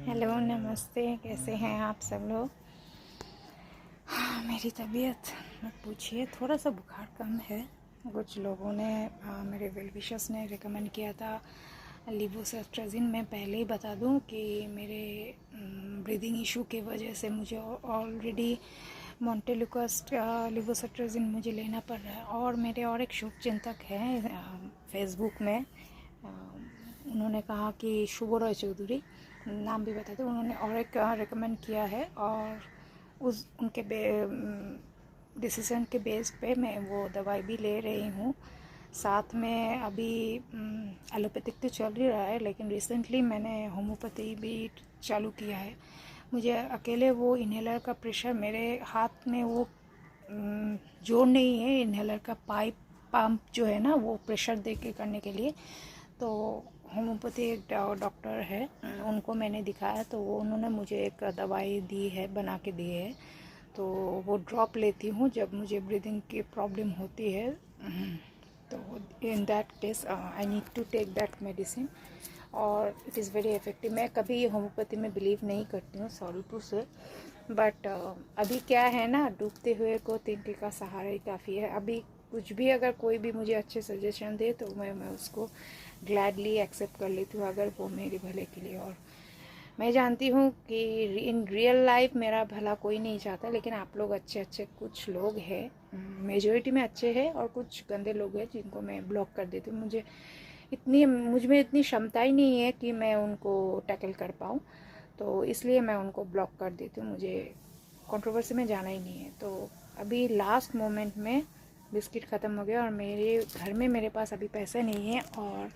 Hello, नमस्ते। कैसे हैं आप सब लोग? मेरी तबीयत मत पूछिए, थोड़ा सा बुखार कम है। कुछ लोगों ने मेरे वेल विशर्स ने रिकमेंड किया था लिवोसेट्राजिन। मैं पहले ही बता दूं कि मेरे ब्रीदिंग इशू की वजह से मुझे ऑलरेडी मोंटेलुकास्ट लिवोसेट्राजिन मुझे लेना पड़ रहा है। और मेरे और एक शुभ चिंतक हैं फेसबुक में, उन्होंने कहा कि शुभ रॉय चौधरी, नाम भी बता दें, उन्होंने और एक रिकमेंड किया है। और उस उनके डिसीजन के बेस पे मैं वो दवाई भी ले रही हूँ। साथ में अभी एलोपैथिक तो चल ही रहा है, लेकिन रिसेंटली मैंने होम्योपैथी भी चालू किया है। मुझे अकेले वो इन्हेलर का प्रेशर मेरे हाथ में वो जोड़ नहीं है, इन्हेलर का पाइप पंप जो है ना, वो प्रेशर दे के करने के लिए। तो होम्योपैथी एक डॉक्टर है, उनको मैंने दिखाया, तो वो उन्होंने मुझे एक दवाई दी है, बना के दी है। तो वो ड्रॉप लेती हूँ जब मुझे ब्रीदिंग की प्रॉब्लम होती है। तो in that case I need to take that medicine, और इट इज़ वेरी इफ़ेक्टिव। मैं कभी होम्योपैथी में बिलीव नहीं करती हूँ, सॉरी टू से, बट अभी क्या है ना, डूबते हुए को तिनके का सहारा ही काफ़ी है। अभी कुछ भी अगर कोई भी मुझे अच्छे सजेशन दे तो मैं उसको ग्लैडली एक्सेप्ट कर लेती हूँ, अगर वो मेरे भले के लिए। और मैं जानती हूँ कि इन रियल लाइफ मेरा भला कोई नहीं चाहता, लेकिन आप लोग अच्छे अच्छे कुछ लोग हैं, मेजॉरिटी में अच्छे हैं, और कुछ गंदे लोग हैं जिनको मैं ब्लॉक कर देती हूँ। मुझ में इतनी क्षमता ही नहीं है कि मैं उनको टैकल कर पाऊँ, तो इसलिए मैं उनको ब्लॉक कर देती हूँ। मुझे कंट्रोवर्सी में जाना ही नहीं है। तो अभी लास्ट मोमेंट में बिस्किट ख़त्म हो गया, और मेरे घर में मेरे पास अभी पैसे नहीं है, और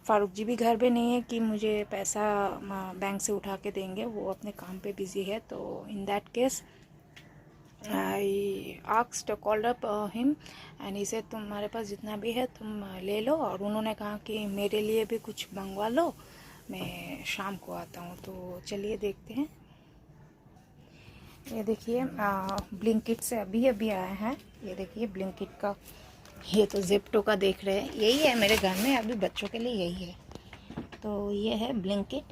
फ़ारूक जी भी घर पे नहीं है कि मुझे पैसा बैंक से उठा के देंगे, वो अपने काम पे बिज़ी है। तो in that case I asked called up him and he said तुम्हारे पास जितना भी है तुम ले लो। और उन्होंने कहा कि मेरे लिए भी कुछ मंगवा लो, मैं शाम को आता हूँ। तो चलिए देखते हैं। ये देखिए, ब्लिंकिट से अभी अभी आया है। ये देखिए ब्लिंकिट का, ये तो ज़ेप्टो का देख रहे हैं, यही है मेरे घर में अभी बच्चों के लिए, यही है। तो ये है ब्लिंकिट।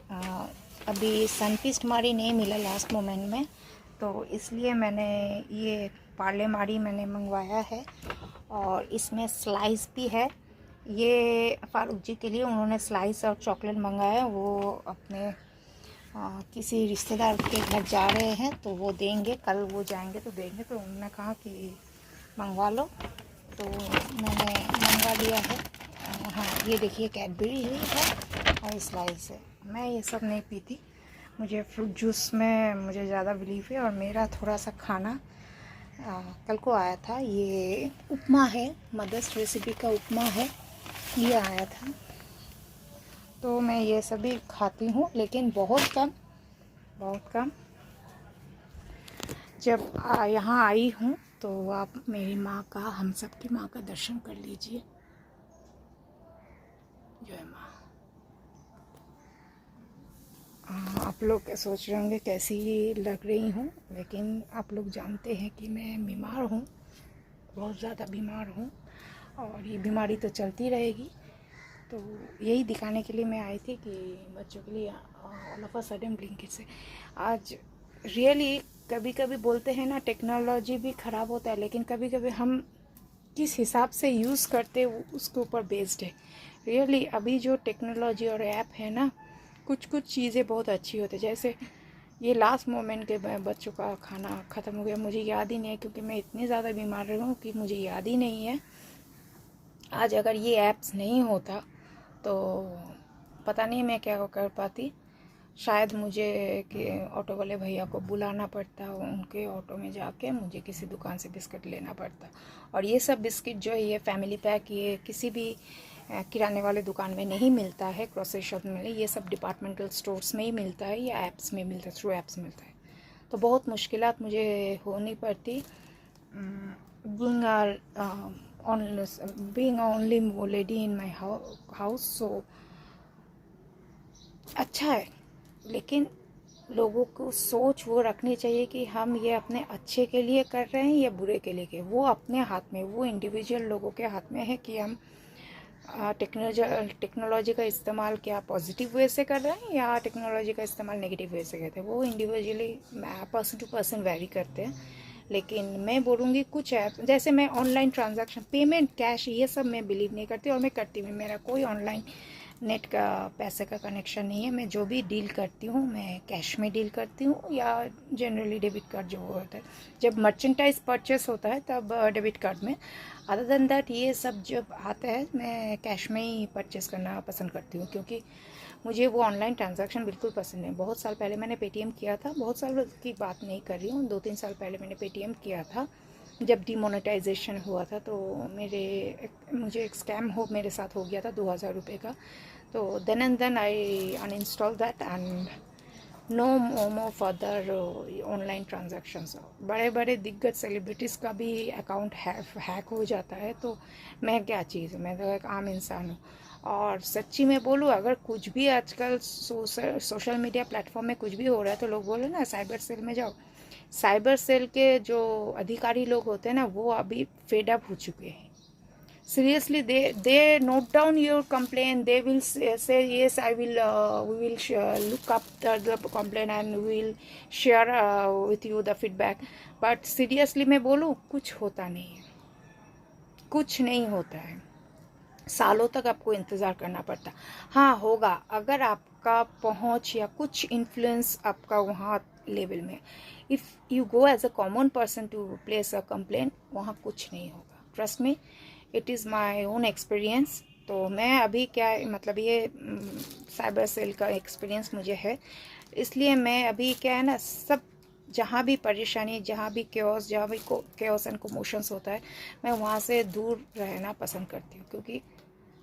अभी सनफीस्ट मारी नहीं मिला लास्ट मोमेंट में, तो इसलिए मैंने ये पार्ले मारी मैंने मंगवाया है। और इसमें स्लाइस भी है। ये फारूक जी के लिए उन्होंने स्लाइस और चॉकलेट मंगाया, वो अपने किसी रिश्तेदार के घर जा रहे हैं, तो वो देंगे, कल वो जाएंगे तो देंगे। तो उन्होंने कहा कि मंगवा लो, तो मैंने मंगवा लिया है। हाँ, ये देखिए कैडबरी है और स्लाइस है। मैं ये सब नहीं पीती, मुझे फ्रूट जूस में मुझे ज़्यादा बिलीव है। और मेरा थोड़ा सा खाना कल को आया था, ये उपमा है, मदर्स रेसिपी का उपमा है, ये आया था। तो मैं ये सभी खाती हूँ, लेकिन बहुत कम, बहुत कम। जब यहाँ आई हूँ तो आप मेरी माँ का, हम सब की माँ का दर्शन कर लीजिए। जय माँ। आप लोग सोच रहे होंगे कैसी लग रही हूँ, लेकिन आप लोग जानते हैं कि मैं बीमार हूँ, बहुत ज़्यादा बीमार हूँ, और ये बीमारी तो चलती रहेगी। तो यही दिखाने के लिए मैं आई थी कि बच्चों के लिए all of a sudden Blinkit से आज रियली, कभी कभी बोलते हैं ना टेक्नोलॉजी भी ख़राब होता है, लेकिन कभी कभी हम किस हिसाब से यूज़ करते उसके ऊपर बेस्ड है। रियली अभी जो टेक्नोलॉजी और ऐप है ना, कुछ कुछ चीज़ें बहुत अच्छी होती है। जैसे ये लास्ट मोमेंट के बच्चों का खाना ख़त्म हो गया, मुझे याद ही नहीं है, क्योंकि मैं इतनी ज़्यादा बीमार रही हूँ कि मुझे याद ही नहीं है। आज अगर ये ऐप्स नहीं होता तो पता नहीं मैं क्या कर पाती। शायद मुझे कि ऑटो वाले भैया को बुलाना पड़ता, उनके ऑटो में जाके मुझे किसी दुकान से बिस्किट लेना पड़ता। और ये सब बिस्किट जो है, ये फैमिली पैक, ये किसी भी किराने वाले दुकान में नहीं मिलता है, ग्रोसरी शॉप में मिले, ये सब डिपार्टमेंटल स्टोर्स में ही मिलता है, या ऐप्स में मिलता है, थ्रू ऐप्स मिलता है। तो बहुत मुश्किलात मुझे होनी पड़ती being only lady in my house। सो अच्छा है, लेकिन लोगों को सोच वो रखनी चाहिए कि हम ये अपने अच्छे के लिए कर रहे हैं या बुरे के लिए। वो अपने हाथ में, वो इंडिविजुअल लोगों के हाथ में है कि हम टेक्नोलॉजी का इस्तेमाल क्या पॉजिटिव वे से कर रहे हैं या टेक्नोलॉजी का इस्तेमाल नेगेटिव वे से करते हैं, वो individually person to person vary करते हैं। लेकिन मैं बोलूँगी कुछ ऐप, जैसे मैं ऑनलाइन ट्रांजैक्शन, पेमेंट, कैश, ये सब मैं बिलीव नहीं करती और मैं करती भी, मेरा कोई ऑनलाइन नेट का पैसे का कनेक्शन नहीं है। मैं जो भी डील करती हूँ मैं कैश में डील करती हूँ या जनरली डेबिट कार्ड जो होता है, जब मर्चेंटाइज परचेस होता है तब डेबिट कार्ड में। अदर देन दैट ये सब जब आता है मैं कैश में ही परचेस करना पसंद करती हूँ, क्योंकि मुझे वो ऑनलाइन ट्रांजैक्शन बिल्कुल पसंद नहीं। बहुत साल पहले मैंने पेटीएम किया था, बहुत साल की बात नहीं कर रही हूँ, 2-3 साल पहले मैंने पेटीएम किया था जब डीमोनेटाइजेशन हुआ था। तो मुझे एक स्कैम मेरे साथ हो गया था 2000 रुपये का। तो then and then I uninstall that and no more further online transactions. बड़े बड़े दिग्गज सेलिब्रिटीज़ का भी अकाउंट हैक हो जाता है, तो मैं क्या चीज़, मैं तो एक आम इंसान हूँ। और सच्ची में बोलूँ, अगर कुछ भी आजकल सोशल मीडिया प्लेटफॉर्म में कुछ भी हो रहा है तो लोग बोले ना साइबर सेल में जाओ। साइबर सेल के जो अधिकारी लोग होते हैं ना, वो अभी फेड अप हो चुके हैं। Seriously, they note down your complaint. They will say yes, I will we will look up the complaint and we will share with you the feedback. But seriously मैं बोलूँ, कुछ होता नहीं है, कुछ नहीं होता है। सालों तक आपको इंतज़ार करना पड़ता। हाँ होगा, अगर आपका पहुँच या कुछ इन्फ्लुएंस आपका वहाँ लेवल में, if you go as a common person to place a complaint, वहाँ कुछ नहीं होगा। Trust me, it is my own experience. तो मैं अभी क्या, मतलब ये साइबर सेल का एक्सपीरियंस मुझे है, इसलिए मैं अभी क्या है ना, सब जहाँ भी परेशानी, जहाँ भी केओस, जहाँ भी केओस एंड कमोशंस होता है, मैं वहाँ से दूर रहना पसंद करती हूँ, क्योंकि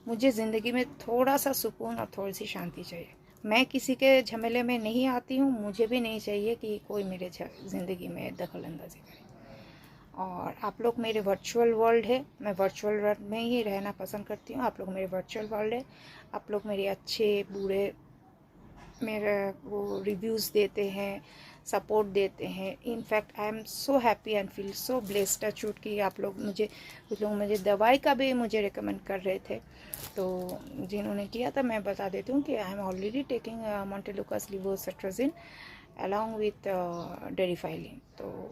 मुझे ज़िंदगी में थोड़ा सा सुकून और थोड़ी सी शांति चाहिए। मैं किसी के झमेले में नहीं आती हूँ, मुझे भी नहीं चाहिए कि कोई मेरे ज़िंदगी में दखल अंदाजी करे। और आप लोग मेरे वर्चुअल वर्ल्ड है, मैं वर्चुअल वर्ल्ड में ही रहना पसंद करती हूँ। आप लोग मेरे वर्चुअल वर्ल्ड है, आप लोग मेरे अच्छे बुरे मेरे वो रिव्यूज़ देते हैं, सपोर्ट देते हैं। In fact I am so happy and feel so blessed touchwood कि आप लोग मुझे, कुछ लोग मुझे दवाई का भी मुझे रिकमेंड कर रहे थे। तो जिन्होंने किया था, मैं बता देती हूँ कि I am already taking montelukast levocetirizine along with Deriphyllin. तो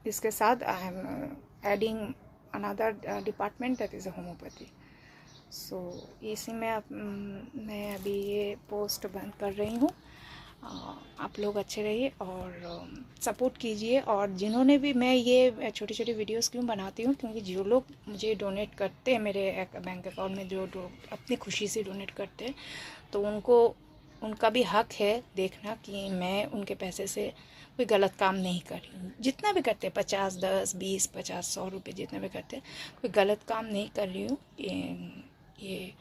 इसके साथ I am adding another department, that is a homeopathy. So इसी में मैं अभी ये पोस्ट बंद कर रही हूँ। आप लोग अच्छे रहिए और सपोर्ट कीजिए। और जिन्होंने भी, मैं ये छोटी छोटी वीडियोस क्यों बनाती हूँ, क्योंकि जो लोग मुझे डोनेट करते हैं मेरे बैंक अकाउंट में, जो अपनी खुशी से डोनेट करते हैं, तो उनका भी हक है देखना कि मैं उनके पैसे से कोई गलत काम नहीं कर रही हूँ। जितना भी करते हैं, 50, 10, 20, 50, 100 रुपये जितना भी करते हैं, कोई गलत काम नहीं कर रही हूँ। ये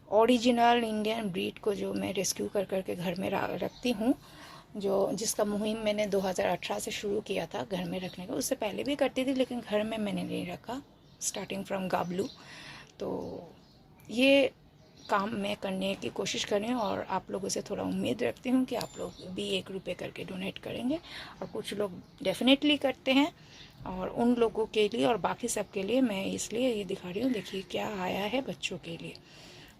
ओरिजिनल इंडियन ब्रीड को जो मैं रेस्क्यू कर करके घर में रखती हूँ, जिसका मुहिम मैंने 2018 से शुरू किया था घर में रखने का। उससे पहले भी करती थी, लेकिन घर में मैंने नहीं रखा, स्टार्टिंग फ्रॉम गाबलू। तो ये काम मैं करने की कोशिश कर रही हूँ और आप लोगों से थोड़ा उम्मीद रखती हूँ कि आप लोग भी 1 रुपये करके डोनेट करेंगे। और कुछ लोग डेफिनेटली करते हैं, और उन लोगों के लिए और बाकी सब के लिए मैं इसलिए ये दिखा रही हूँ। देखिए क्या आया है बच्चों के लिए।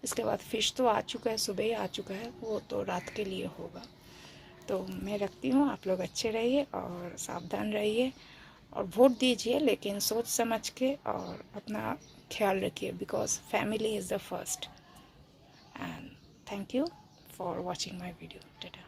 इसके बाद फ़िश तो आ चुका है, सुबह ही आ चुका है, वो तो रात के लिए होगा। तो मैं रखती हूँ, आप लोग अच्छे रहिए और सावधान रहिए और वोट दीजिए, लेकिन सोच समझ के, और अपना ख्याल रखिए, because family is the first. And thank you for watching my video. Tata.